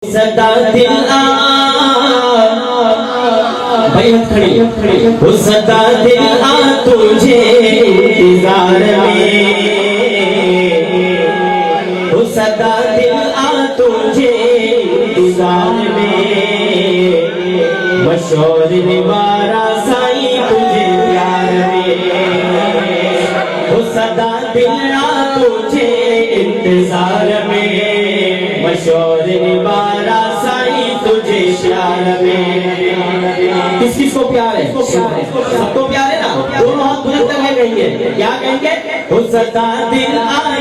صدا دل بیعت کھڑی وہ صدا دل تجھے انتظار میں، وہ صدا دل تجھے انتظار میں، مشور نوارا سائی تجھے پیار میں، وہ صدا دل تجھے انتظار میں، مشور نوارا سائی تجھے پیار میں۔ کس کس کو پیار ہے؟ سب کو پیار ہے نا؟ دونوں ہاتھ بلند کر کے کہیں گے، کیا کہیں گے؟ وہ صدا دل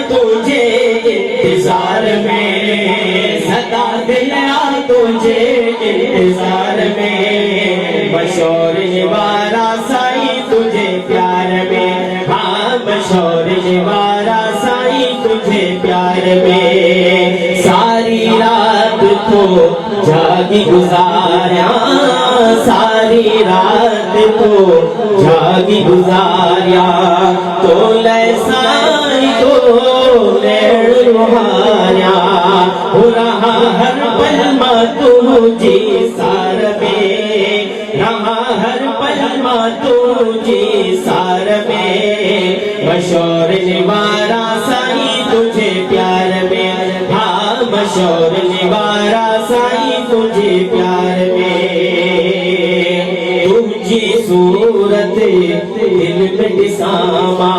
تجھے انتظار میں، صدا دل تجھے انتظار میں، مشور نوارا سائی تجھے پیار میں، ہاں مشور نوارا سائی تجھے پیار میں، ساری رات کو جاگی گزاریا، ساری رات کو جاگی گزاریا، تو لیسائی تو لیڑ روحانیا، ہو رہا ہر پل ماتوجی سار میں، رہا ہر پل ماتوجی سار میں، مشور نوارا سائی تجھے پیار میں، ہاں مشور نوارا سائی تجھے پیار میں، تجھی صورت دل میں ڈساما،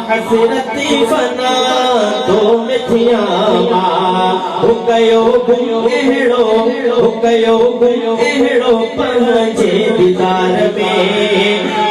حسرت فنا تو میں تھیاما، ہو کیو گم اہڑو، ہو کیو گم اہڑو پہنچے دیدار میں،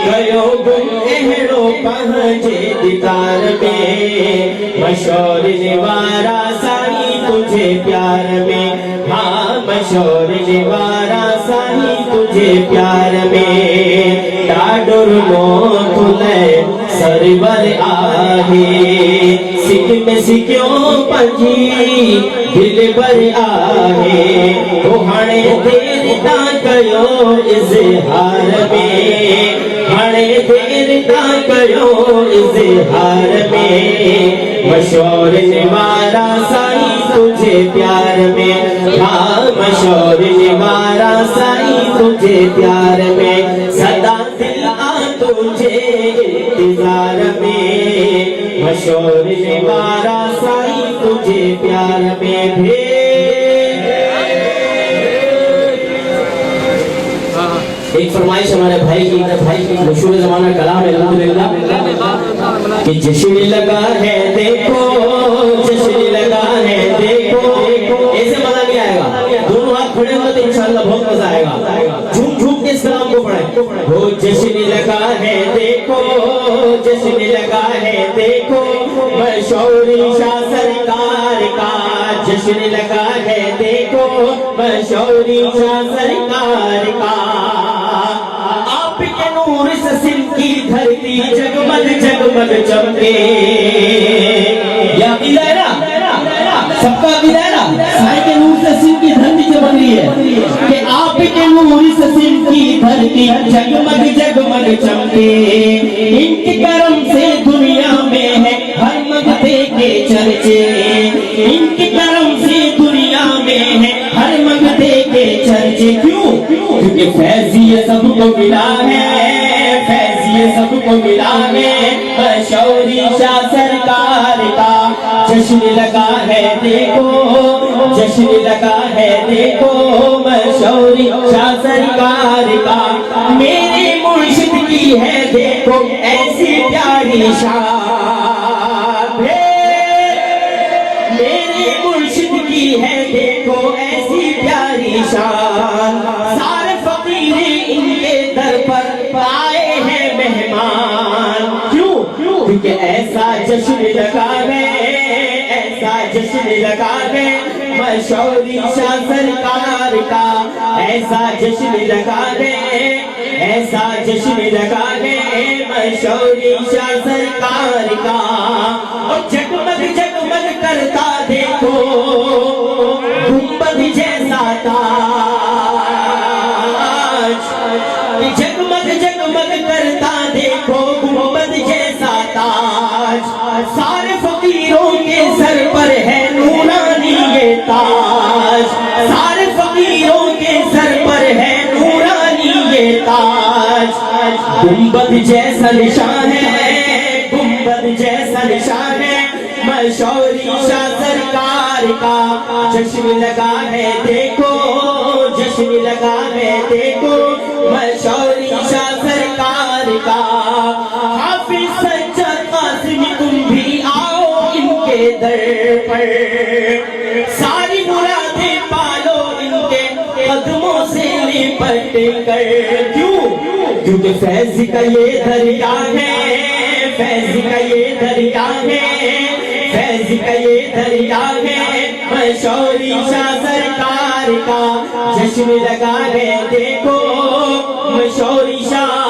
کیو گم اہڑو پہنچے دیدار میں، مشور نوارا سائی تجھے پیار میں، ہاں مشور نوارا سائی تجھے پیار میں، ڈاڈر موت لے سرور آہے، سکھ میں سکھیوں پنجی دل بر آہے، وہ ہنے دیر دا کیو اظہار میں، ہنے دیر دا کیو اظہار میں، مشور نوارا سائی تجھے پیار میں، ہاں مشور نوارا سائی تجھے پیار میں، صدا دل تجھے انتظار میں، مشور نوارا سائی تجھے پیار میں۔ ایک فرمائش ہمارے بھائی کی مشہور زمانہ کلام ہے الحمدللہ کہ جشن لگا ہے دیکھو، جشن لگا ہے دیکھو، ایسے مزہ نہیں آئے گا، دونوں ہاتھ کھڑے ہو تو انشاءاللہ بہت مزہ آئے گا، جھوم جھوم کے اس کلام کو پڑھیں، وہ جشن لگا ہے دیکھو، جشن لگا ہے دیکھو، مشور شاہ سرکار کا جشن لگا ہے دیکھو، مشور شاہ سرکار کا، آپ کے نور سے سن کی دھرتی جگمگ جگمگ چمکے، یا عقیدہ ہے نا، سب کا عقیدہ ہے نا، سائے کے نور سے سن کی دھرتی چمک رہی ہے کہ آپ کے نور سے سن کی دھرتی جگمگ جگمگ چمکے، ان کے کرم سے دنیا میں ہے ہر مگتے کے چرچے، ان کے کرم سے دنیا میں ہے ہر مگتے کے چرچے، کیوں؟ کیونکہ فیض یہ سب کو ملا ہے، فیض یہ سب کو ملا ہے، مشور شاہ سرکار کا جشن لگا ہے دیکھو، جشن لگا ہے دیکھو، مشور شاہ سرکار کا، میرے مرشد کی ہے دیکھو ایسی پیاری شان، میرے مرشد کی ہے دیکھو ایسی پیاری شان، سارے فقیر ان کے در پر آئے ہیں مہمان، کیوں؟ کیونکہ ایسا جشن لگا ہے، ایسا جشن لگا ہے، مشور شاہ سرکار کا ایسا جشن لگا ہے، ایسا جشن لگا ہے، مشور شاہ سرکار کا، اور جگمگ جگمگ کرتا دیکھو گنبد جیسا تاج، جگمگ جگمگ کرتا دیکھو گنبد جیسا تاج، سارے فقیروں کے سر پر ہے نورانی یہ تاج، سارے فقیروں کے سر پر ہے نورانی یہ تاج، گنبد جیسا نشان ہے، گنبد جیسا نشان ہے، مشوری شاہ سرکار کا جشن لگا ہے دیکھو، جشن لگا ہے دیکھو، مشوری شاہ سرکار کا۔ حافظ سجاد قاسمی تم بھی آؤ ان کے در پر، ساری مرادیں پالو ان کے قدموں سے لپٹ کر۔ کیوں؟ کیونکہ فیض کا یہ دریا ہے، فیض کا یہ دریا ہے، فیض کا یہ دریا ہے، مشوری شاہ سرکار کا جشن لگا ہے دیکھو، مشوری شاہ